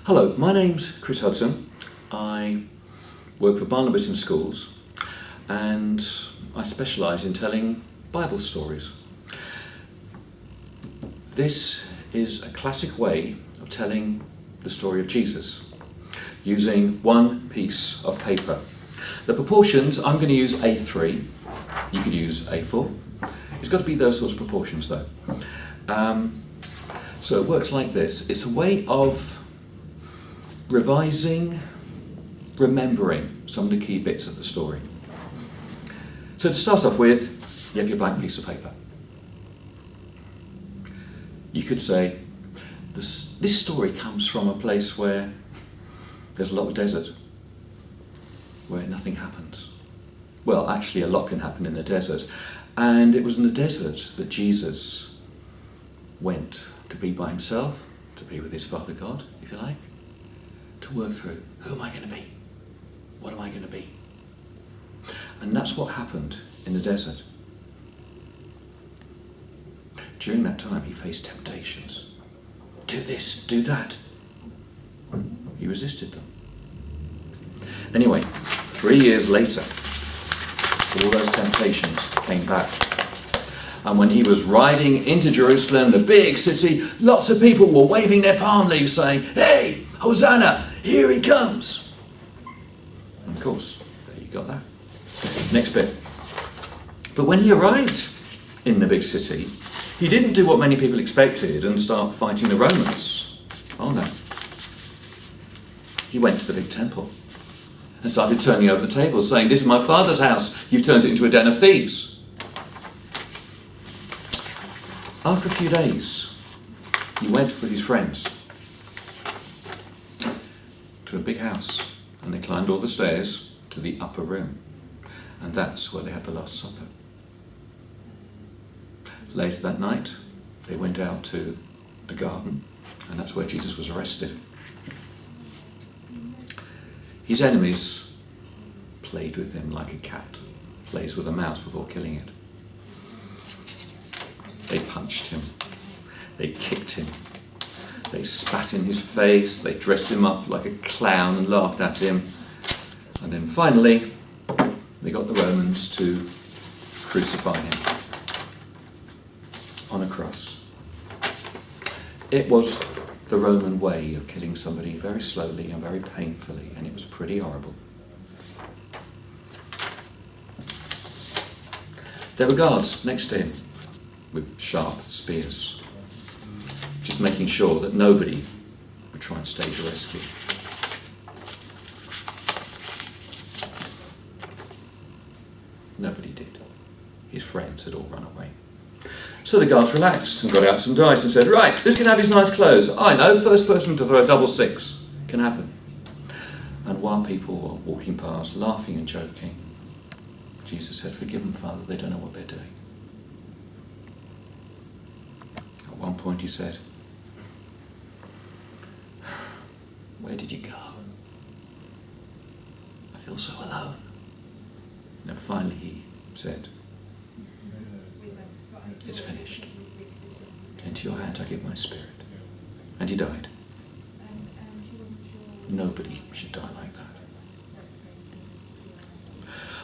Hello, my name's Chris Hudson. I work for Barnabas in schools and I specialise in telling Bible stories. This is a classic way of telling the story of Jesus using one piece of paper. The proportions, I'm going to use A3, you could use A4. It's got to be those sorts of proportions though. So it works like this. It's a way of revising, remembering some of the key bits of the story. So to start off with, you have your blank piece of paper. You could say, this story comes from a place where there's a lot of desert, where nothing happens. Well, actually a lot can happen in the desert. And it was in the desert that Jesus went to be by himself, to be with his Father God, if you like, to work through, who am I going to be? What am I going to be? And that's what happened in the desert. During that time, he faced temptations. Do this, do that. He resisted them. Anyway, 3 years later, all those temptations came back. And when he was riding into Jerusalem, the big city, lots of people were waving their palm leaves saying, "Hey, Hosanna, here he comes." And of course, there you got that. Next bit. But when he arrived in the big city, he didn't do what many people expected and start fighting the Romans. Oh no. He went to the big temple and started turning over the tables, saying, "This is my Father's house. You've turned it into a den of thieves." After a few days, he went with his friends to a big house, and they climbed all the stairs to the upper room, and that's where they had the Last Supper. Later that night, they went out to a garden, and that's where Jesus was arrested. His enemies played with him like a cat plays with a mouse before killing it. They punched him, they kicked him, they spat in his face, they dressed him up like a clown and laughed at him. And then finally, they got the Romans to crucify him on a cross. It was the Roman way of killing somebody very slowly and very painfully, and it was pretty horrible. There were guards next to him with sharp spears, just making sure that nobody would try and stage a rescue. Nobody did. His friends had all run away. So the guards relaxed and got out some dice and said, "Right, who's going to have his nice clothes? I know, first person to throw a double six can have them." And while people were walking past, laughing and joking, Jesus said, "Forgive them, Father, they don't know what they're doing." At one point he said, "Where did you go? I feel so alone." And finally he said, "It's finished. Into your hands I give my spirit." And he died. Nobody should die like that.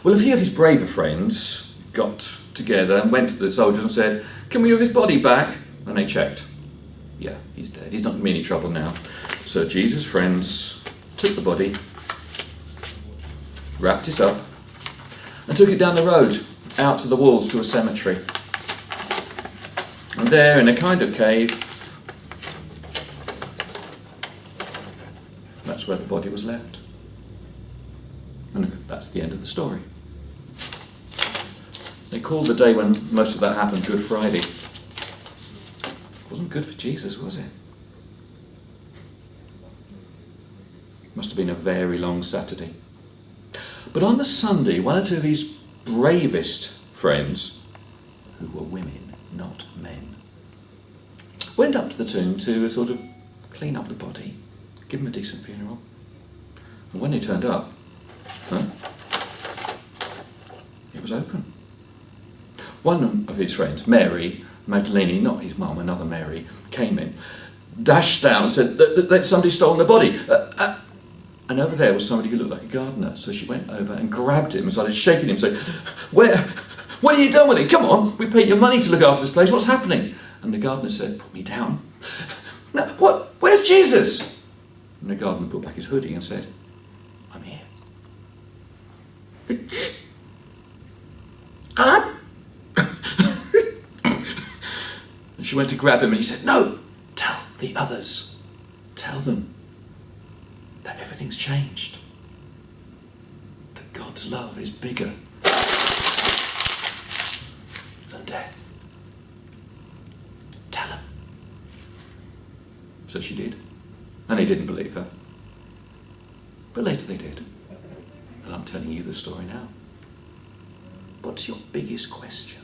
Well, a few of his braver friends got together and went to the soldiers and said, "Can we have his body back?" And they checked. Yeah, he's dead. He's not in any trouble now. So Jesus' friends took the body, wrapped it up, and took it down the road, out to the walls to a cemetery. And there, in a kind of cave, that's where the body was left. And that's the end of the story. They called the day when most of that happened Good Friday. It wasn't good for Jesus, was it? Must have been a very long Saturday. But on the Sunday, one or two of his bravest friends, who were women, not men, went up to the tomb to sort of clean up the body, give him a decent funeral. And when they turned up, it was open. One of his friends, Mary Magdalene, not his mum, another Mary, came in dashed down and said that somebody stolen the body. And over there was somebody who looked like a gardener. So she went over and grabbed him and started shaking him, saying, what have you done with it? Come on, we paid your money to look after this place. What's happening? And the gardener said, put me down. Now, what? Where's Jesus? And the gardener put back his hoodie and said, I'm here. And she went to grab him and he said, no, tell the others. Tell them that everything's changed. That God's love is bigger than death. Tell them. So she did. And they didn't believe her. But later they did. And I'm telling you the story now. What's your biggest question?